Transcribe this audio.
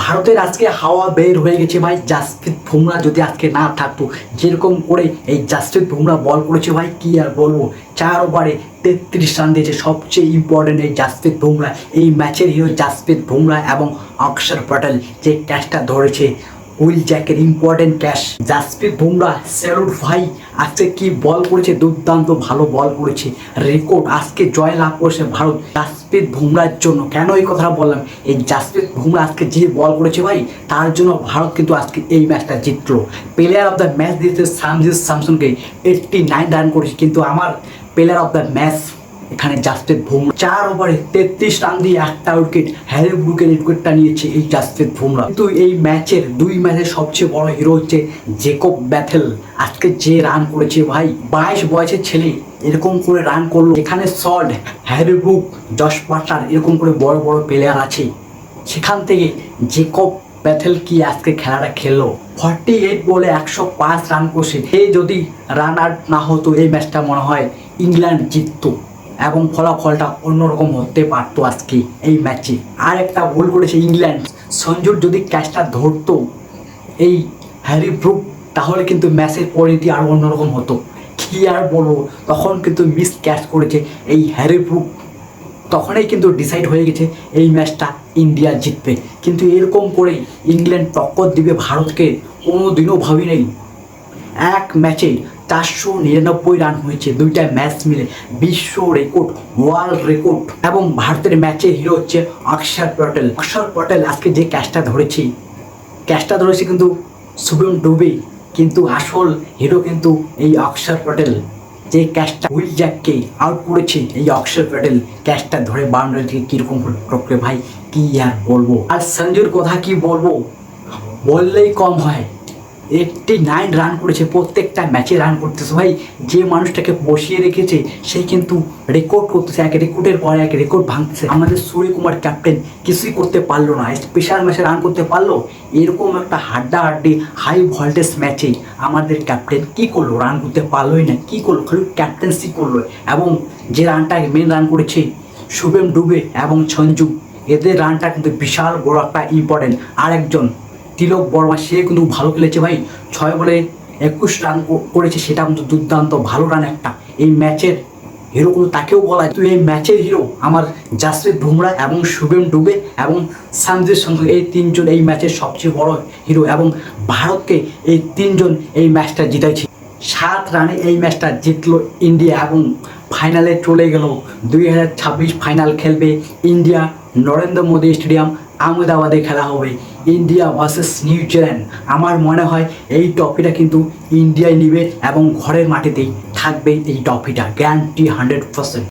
ভারতের আজকে হাওয়া বের হয়ে গেছে ভাই। জাসপ্রীত বুমরা যদি আজকে না থাকতো, যেরকম করে এই জাসপ্রীত বুমরা বল করেছে ভাই, কি আর বলবো। 4 ওভারে 33 রান দিয়েছে। সবচেয়ে ইম্পর্টেন্ট এই জাসপ্রীত বুমরা, এই ম্যাচের হিরো জাসপ্রীত বুমরা এবং অক্ষর প্যাটেল যে ক্যাচটা ধরেছে, উইল জ্যাকের important catch. Jasprit Bumrah salute ভাই, আজকে কি বল করেছে, দুর্দান্ত ভালো বল করেছে। রেকর্ড আজকে জয় লাভ করেছে ভারত জাসপ্রীত বুমরার জন্য। কেন এই কথা বললাম, এই জাসপ্রীত বুমরা আজকে যে বল করেছে ভাই, তার জন্য ভারত কিন্তু আজকে এই ম্যাচটা জিতলো। প্লেয়ার অফ দ্য ম্যাচ দিয়েছে সামজিদ স্যামসনকে, 89 রান করেছে। কিন্তু আমার প্লেয়ার অফ দ্য ম্যাচ এখানে জাসপ্রীত বুমরা 4 ওভারে 33 রান দিয়ে একটা উইকেট, হ্যারি ব্রুকের উইকেটটা নিয়েছে এই জাসপ্রীত বুমরা। কিন্তু এই ম্যাচের দুই ম্যাচের সবচেয়ে বড় হিরো হচ্ছে জেকব ব্যাথেল। আজকে যে রান করেছে ভাই, 22 বয়সের ছেলে এরকম করে রান করলো। এখানে short Harry Brook, Josh Butler এরকম করে বড় বড় প্লেয়ার আছে, সেখান থেকে জেকব ব্যাথেল কি আজকে খেলাটা খেললো। 48 বলে 105 রান করছে। এই যদি রান আউট না হতো, এই ম্যাচটা মনে হয় ইংল্যান্ড জিততো এবং ফলাফলটা অন্যরকম হতে পারতো আজকে এই ম্যাচে। আর একটা ভুল করেছে ইংল্যান্ড, সঞ্জুর যদি ক্যাচটা ধরতো এই হ্যারি ব্রুক, তাহলে কিন্তু ম্যাচের পরিণতি আরও অন্যরকম হতো। কি আর বলবো, তখন কিন্তু মিস ক্যাচ করেছে এই হ্যারি ব্রুক। তখনই কিন্তু ডিসাইড হয়ে গেছে এই ম্যাচটা ইন্ডিয়া জিতবে। কিন্তু এরকম করে ইংল্যান্ড টক্কর দিবে ভারতকে কোনো দিনও ভাবি নেই। এক ম্যাচে 499 রান হয়েছে, দুইটা ম্যাচ মিলে বিশ্ব রেকর্ড, ওয়ার্ল্ড রেকর্ড। এবং ভারতের ম্যাচে হিরো হচ্ছে অক্ষর প্যাটেল। অক্ষর প্যাটেল আজকে যে ক্যাচটা ধরেছে কিন্তু শুভম ডুবে, কিন্তু আসল হিরো কিন্তু এই অক্ষর প্যাটেল। যে ক্যাচটা উইল জ্যাককে আউট করেছে, এই অক্ষর প্যাটেল ক্যাচটা ধরে বাউন্ডারি থেকে কীরকম টপকে ভাই, কি আর বলবো। আর সঞ্জুর কথা কি বলবো, বললেই কম হয়। 89 রান করেছে, প্রত্যেকটা ম্যাচে রান করতেছে ভাই। যে মানুষটাকে বসিয়ে রেখেছে সেই কিন্তু রেকর্ড করতেছে, এক রেকর্ডের পর এক রেকর্ড ভাঙতেছে। আমাদের সূর্যকুমার ক্যাপ্টেন কিছুই করতে পারলো না, স্পেশাল ম্যাচে রান করতে পারলো। এরকম একটা হাড্ডাহাড্ডি হাই ভোল্টেজ ম্যাচে আমাদের ক্যাপ্টেন কি করলো, রান করতে পারলোই না। কি করলো, খালি ক্যাপ্টেন্সি করলো। এবং যে রানটা মেন রান করেছে শুভম ডুবে এবং সঞ্জু, এদের রানটা কিন্তু বিশাল বড় একটা ইম্পর্টেন্ট। আর একজন তিলক বর্মা, সে কিন্তু ভালো খেলেছে ভাই, 6 বলে 21 রান করেছে, সেটা কিন্তু দুর্দান্ত ভালো রান একটা। এই ম্যাচের হিরো কিন্তু তাকেও বলা হয়। তো এই ম্যাচের হিরো আমার জাসপ্রীত বুমরা এবং শুভম ডুবে এবং সামজিদ স্যামসন, এই তিনজন এই ম্যাচের সবচেয়ে বড় হিরো। এবং ভারতকে এই তিনজন এই ম্যাচটা জিতাইছে। 7 রানে এই ম্যাচটা জিতলো ইন্ডিয়া এবং ফাইনালে চলে গেল। 2026 ফাইনাল খেলবে ইন্ডিয়া, নরেন্দ্র মোদী স্টেডিয়াম আহমেদাবাদে খেলা হবে, ইন্ডিয়া ভার্সেস নিউজিল্যান্ড। আমার মনে হয় এই ট্রফিটা কিন্তু ইন্ডিয়ায় নিবে এবং ঘরের মাটিতেই থাকবে এই ট্রফিটা, গ্যারান্টি 100%।